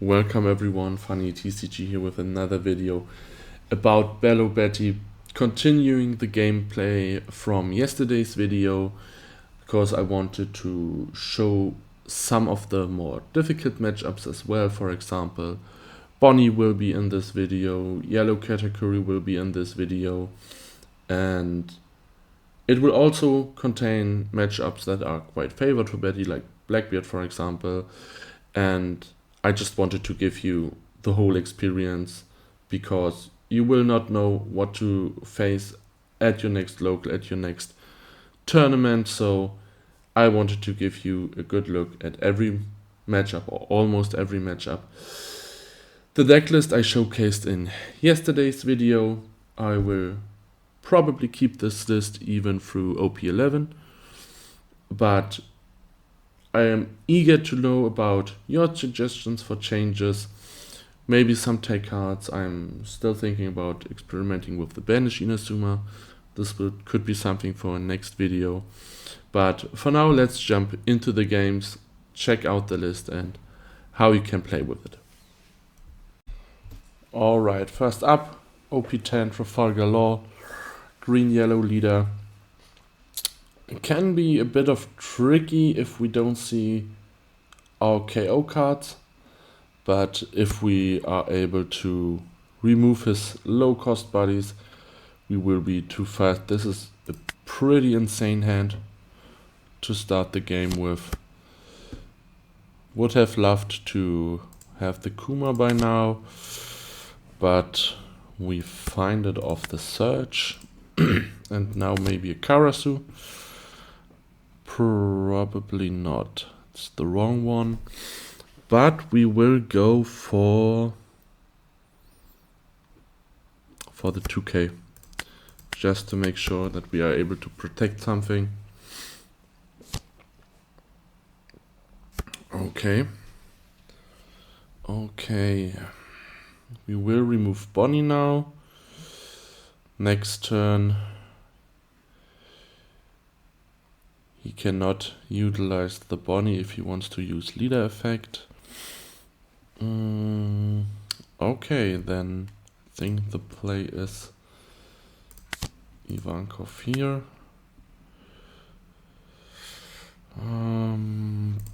Welcome everyone, Funny TCG here with another video about Belo Betty, continuing the gameplay from yesterday's video because I wanted to show some of the more difficult matchups as well. For example, Bonney will be in this video, yellow category will be in this video, and it will also contain matchups that are quite favored for Betty, like Blackbeard for example, and I just wanted to give you the whole experience because you will not know what to face at your next local, at your next tournament. So I wanted to give you a good look at every matchup or almost every matchup. The decklist I showcased in yesterday's video. I will probably keep this list even through OP11, but I am eager to know about your suggestions for changes, maybe some tech cards. I'm still thinking about experimenting with the Banish Inazuma. This could be something for a next video. But for now, let's jump into the games, check out the list and how you can play with it. Alright, first up, OP10 Trafalgar Law, green-yellow leader. It can be a bit of tricky if we don't see our KO cards, but if we are able to remove his low-cost bodies, we will be too fast. This is a pretty insane hand to start the game with. Would have loved to have the Kuma by now, but we find it off the search. And now maybe a Karasu. Probably not. It's the wrong one. But we will go for the 2K. Just to make sure that we are able to protect something. Okay. Okay. We will remove Bonney now. Next turn. He cannot utilize the Bonney if he wants to use leader effect. Okay, then I think the play is Ivankov here.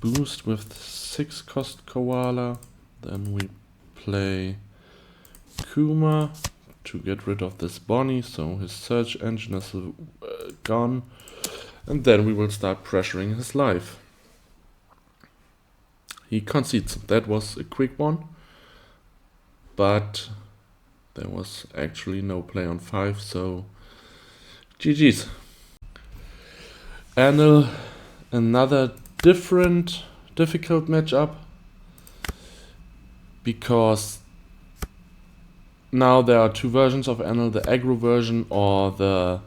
Boost with 6 cost Koala. Then we play Kuma to get rid of this Bonney, so his search engine is gone. And then we will start pressuring his life. He concedes. That was a quick one. But there was actually no play on 5, so GG's. Anil, another difficult matchup. Because now there are two versions of Anil, the aggro version or the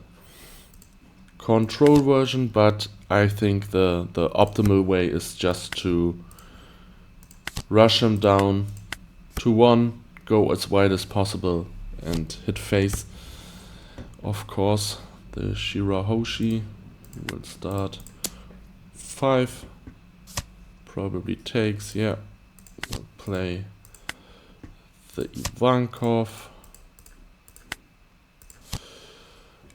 control version, but I think the optimal way is just to rush him down to 1, go as wide as possible and hit face. Of course, the Shirahoshi will start 5, probably takes, yeah, we'll play the Ivankov.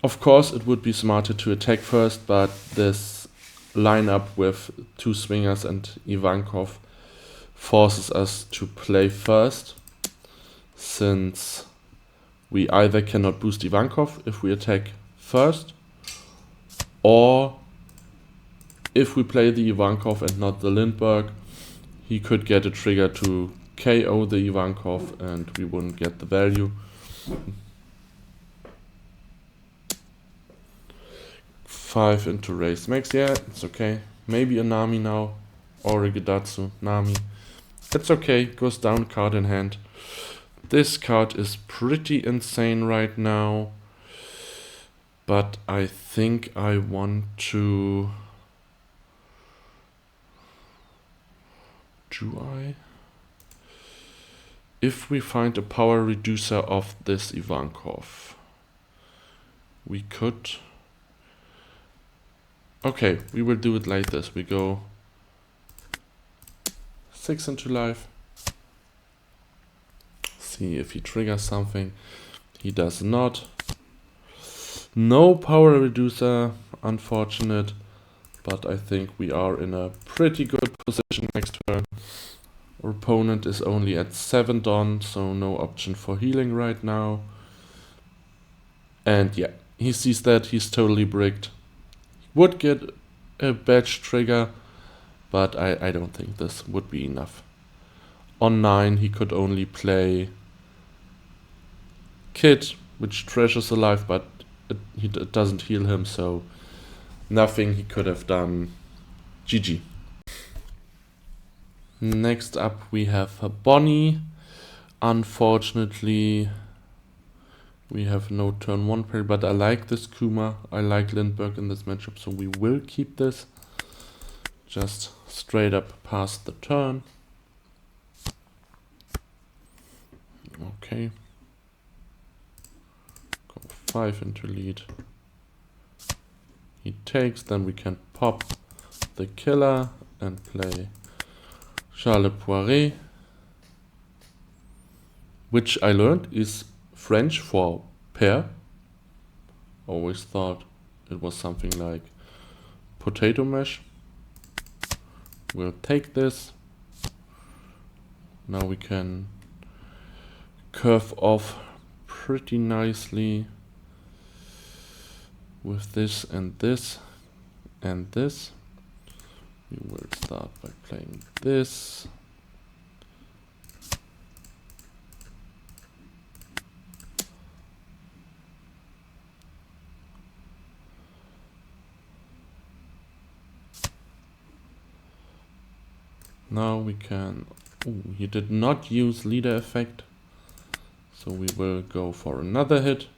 Of course, it would be smarter to attack first, but this lineup with 2 swingers and Ivankov forces us to play first, since we either cannot boost Ivankov if we attack first, or if we play the Ivankov and not the Lindbergh, he could get a trigger to KO the Ivankov and we wouldn't get the value. 5 into race max, yeah, it's okay. Maybe a Nami now, or a Gedatsu, Nami. It's okay, goes down card in hand. This card is pretty insane right now, but I think I want to... Do I? If we find a power reducer of this Ivankov, we could... Okay, we will do it like this. We go 6 into life, see if he triggers something. He does not. No power reducer, unfortunate. But I think we are in a pretty good position next turn. Our opponent is only at 7 Don, so no option for healing right now. And yeah, he sees that, he's totally bricked. Would get a badge trigger, but I don't think this would be enough. On 9 he could only play Kid, which Treasure's alive, but it doesn't heal him, so nothing he could have done. GG. Next up we have Bonney. Unfortunately, we have no turn 1 parry, but I like this Kuma. I like Lindbergh in this matchup, so we will keep this. Just straight up past the turn. Okay. Go 5 into lead. He takes, then we can pop the killer and play Charles Poiret, which I learned is French for pear. Always thought it was something like potato mash. We'll take this. Now we can curve off pretty nicely with this and this and this. We will start by playing this. Now we can... Ooh, he did not use leader effect, so we will go for another hit.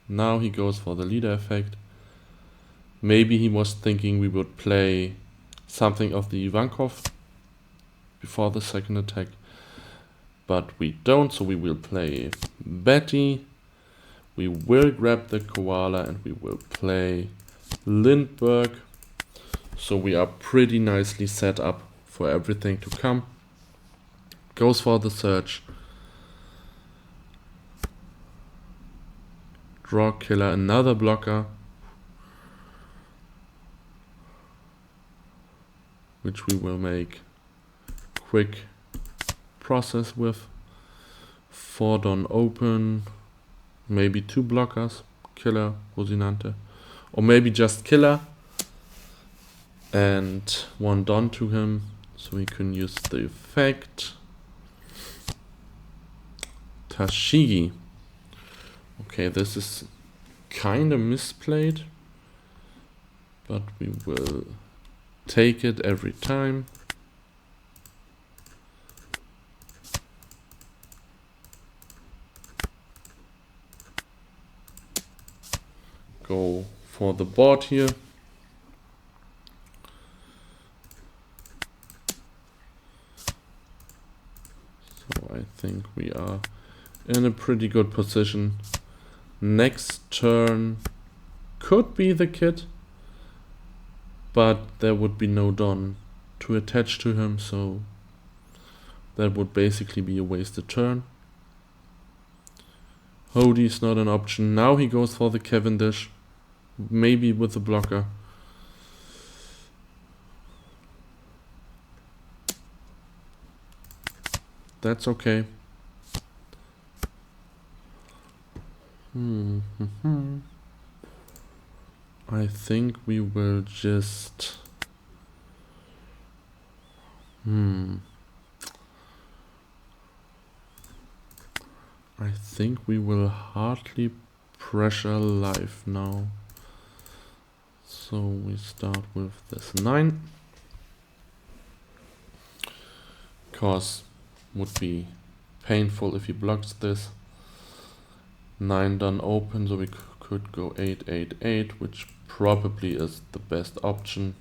Now he goes for the leader effect. Maybe he was thinking we would play something of the Ivankov before the second attack, but we don't, so we will play Betty. We will grab the koala and we will play Lindbergh. So we are pretty nicely set up for everything to come. Goes for the search. Draw killer, another blocker, which we will make quick process with. 4 Don open, maybe 2 blockers, killer, Rosinante, or maybe just killer and 1 Don to him, so we can use the effect. Tashigi. Okay, this is kind of misplayed, but we will take it every time. Go for the board here. So I think we are in a pretty good position. Next turn could be the kid, but there would be no Don to attach to him, so that would basically be a wasted turn. Hody is not an option. Now he goes for the Cavendish, maybe with the blocker. That's okay. I think we will just... I think we will hardly pressure live now. So we start with this 9. Cause would be painful if he blocks this. 9 done open, so we could go 8, 8, 8, which probably is the best option.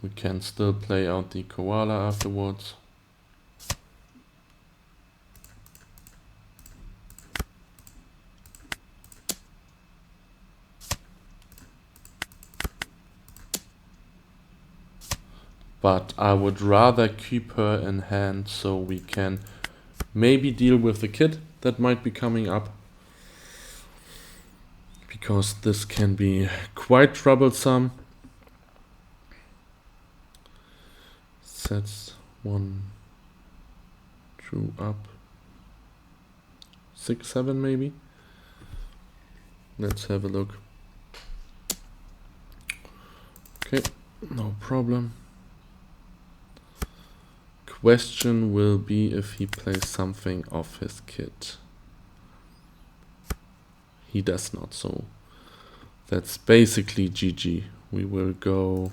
We can still play out the koala afterwards. but I would rather keep her in hand so we can maybe deal with the kid that might be coming up, because this can be quite troublesome. Sets 1, 2 up, 6, 7 maybe. Let's have a look. Okay, no problem. Question will be if he plays something off his kit. He does not, so that's basically GG. We will go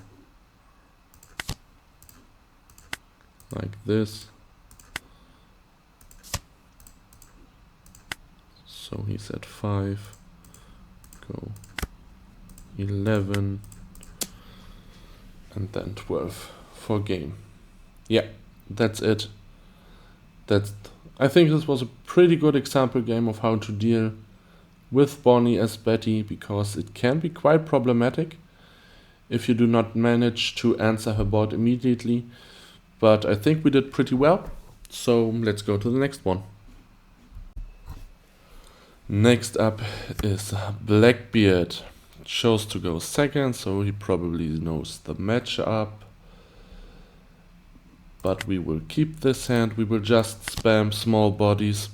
like this. So he's at 5. Go 11 and then 12 for game. Yeah, that's it. I think this was a pretty good example game of how to deal with Bonney as Betty, because it can be quite problematic if you do not manage to answer her board immediately. But I think we did pretty well, so let's go to the next one. Next up is Blackbeard. Chose to go second, so he probably knows the matchup. But we will keep this hand. We will just spam small bodies,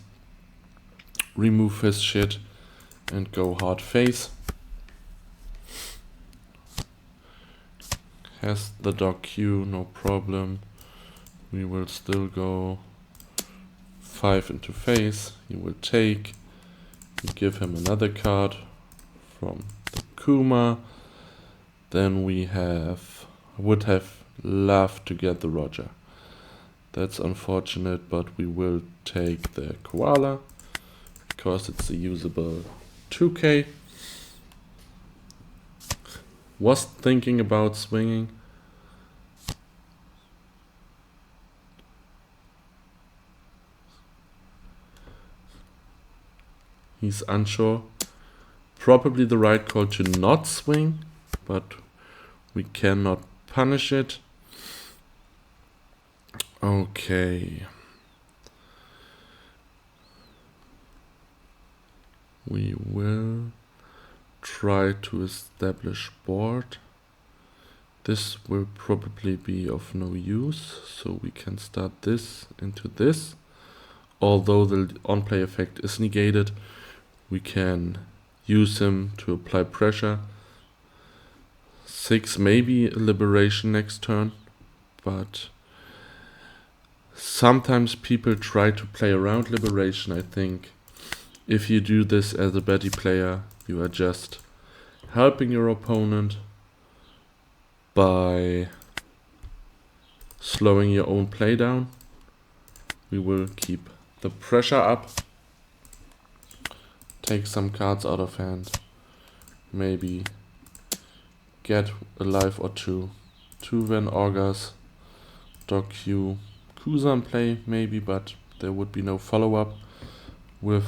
remove his shit, and go hard face. Has the dog Q, no problem. We will still go 5 into face. He will take. We give him another card from the Kuma. Then we would have loved to get the Roger. That's unfortunate, but we will take the Koala because it's a usable 2K. Was thinking about swinging. He's unsure. Probably the right call to not swing, but we cannot punish it. Okay. We will try to establish board. This will probably be of no use, so we can start this into this. Although the on-play effect is negated, we can use him to apply pressure. 6, maybe a liberation next turn, but sometimes people try to play around liberation. I think if you do this as a Betty player, you are just helping your opponent by slowing your own play down. We will keep the pressure up, take some cards out of hand, maybe get a life or two. 2 Van Augers, Dog Q, Kuzan play maybe, but there would be no follow-up with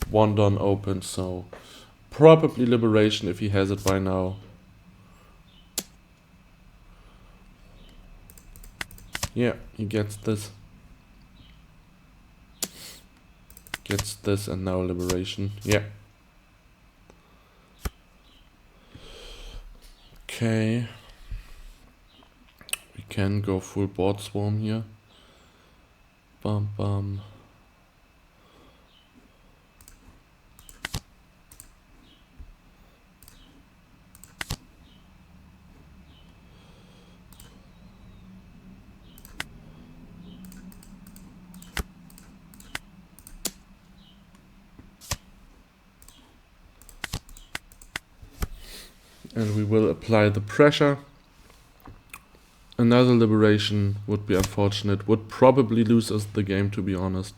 1 Don open, so probably liberation if he has it by now. Yeah, he gets this. Gets this and now liberation. Yeah. Okay. We can go full board swarm here. Bum bum. And we will apply the pressure. Another liberation would be unfortunate, would probably lose us the game, to be honest.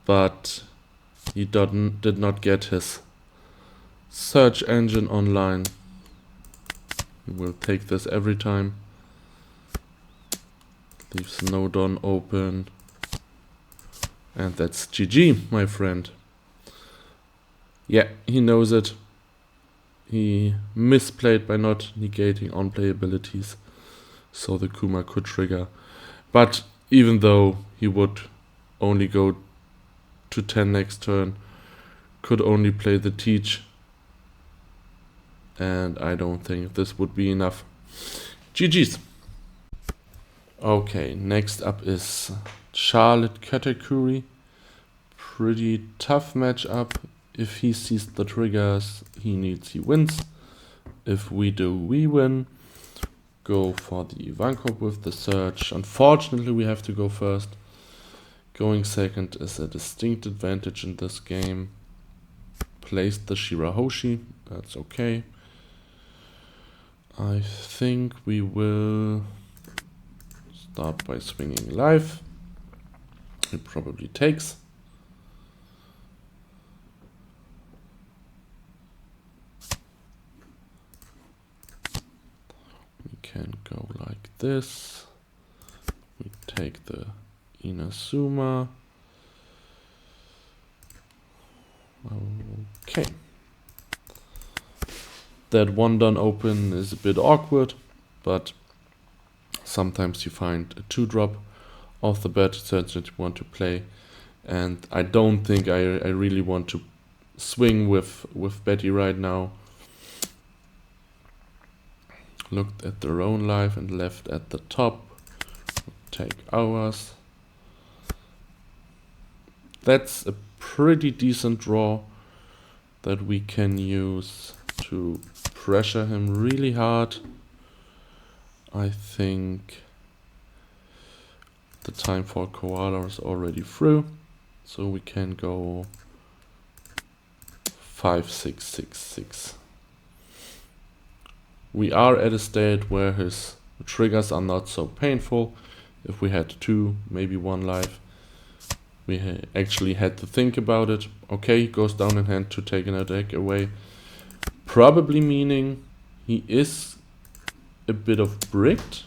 But he did not get his search engine online. We will take this every time. Leaves no Don open. And that's GG, my friend. Yeah, he knows it. he misplayed by not negating on-play abilities, so the Kuma could trigger. But even though he would only go to 10 next turn, could only play the Teach, and I don't think this would be enough. GG's. Okay, next up is Charlotte Katakuri. Pretty tough matchup. If he sees the triggers he needs, he wins. If we do, we win. Go for the Ivankov with the search. Unfortunately, we have to go first. Going second is a distinct advantage in this game. Placed the Shirahoshi. That's okay. I think we will start by swinging live. It probably takes. We can go like this. We take the Inazuma. Okay. That one done open is a bit awkward, but sometimes you find a 2-drop off the bat that you want to play, and I don't think I really want to swing with Betty right now. Looked at their own life and left at the top. Take ours. That's a pretty decent draw that we can use to pressure him really hard. I think the time for Koala is already through, so we can go 5-6-6-6. We are at a state where his triggers are not so painful. If we had 2, maybe 1 life, we actually had to think about it. Okay, he goes down in hand to take an attack away. Probably meaning he is a bit of bricked,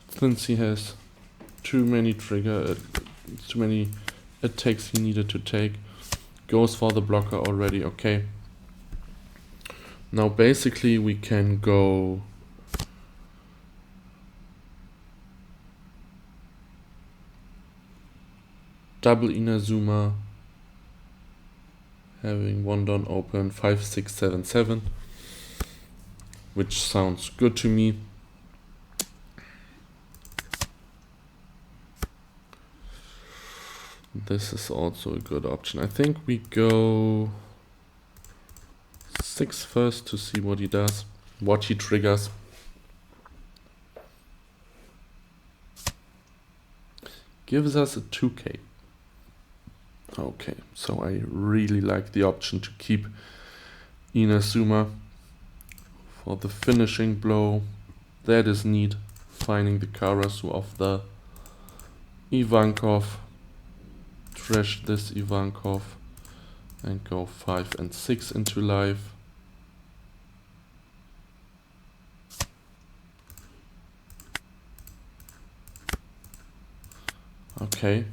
since he has too many attacks he needed to take. Goes for the blocker already. Okay. Now basically we can go double Inazuma, having 1 down open, 5-6-7-7, which sounds good to me. This is also a good option. I think we go 6 first to see what he does, what he triggers. Gives us a 2k. Okay, so I really like the option to keep Inazuma for the finishing blow. That is neat. Finding the Karasu of the Ivankov. Trash this Ivankov and go 5 and 6 into life. Okay.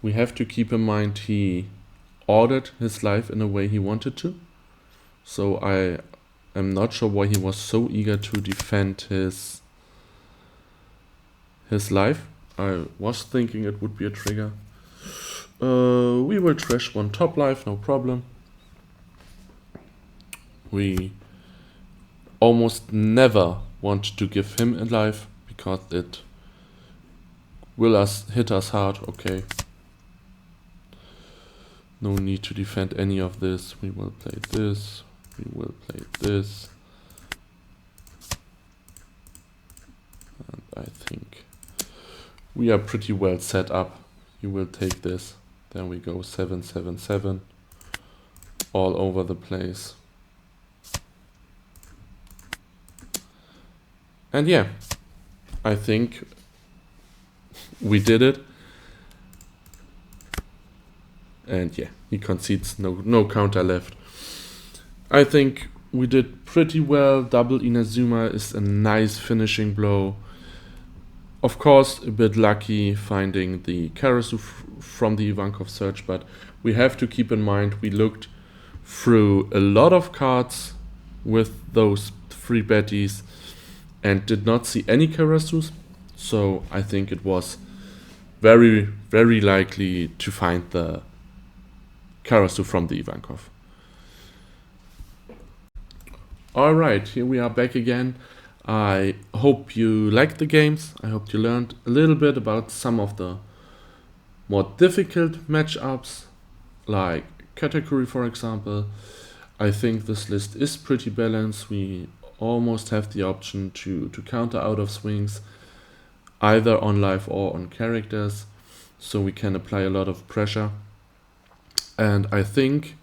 We have to keep in mind he ordered his life in a way he wanted to. So I am not sure why he was so eager to defend his life. I was thinking it would be a trigger. We will trash 1 top life, no problem. We almost never want to give him a life because it will hit us hard. Okay. No need to defend any of this. We will play this. We will play this. And I think we are pretty well set up. You will take this. Then we go 7-7-7. All over the place. And yeah, I think we did it. And yeah, he concedes, no counter left. I think we did pretty well. Double Inazuma is a nice finishing blow. Of course, a bit lucky finding the Karasu from the Ivankov search, but we have to keep in mind we looked through a lot of cards with those 3 Bettys and did not see any Karasus, so I think it was very, very likely to find the Karasu from the Ivankov. Alright, here we are back again. I hope you liked the games. I hope you learned a little bit about some of the more difficult matchups, like Katakuri, for example. I think this list is pretty balanced. We almost have the option to counter out of swings, either on life or on characters, so we can apply a lot of pressure. And I think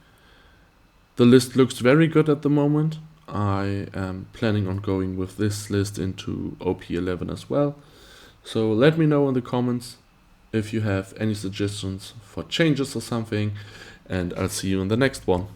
the list looks very good at the moment. I am planning on going with this list into OP11 as well. So let me know in the comments if you have any suggestions for changes or something, and I'll see you in the next one.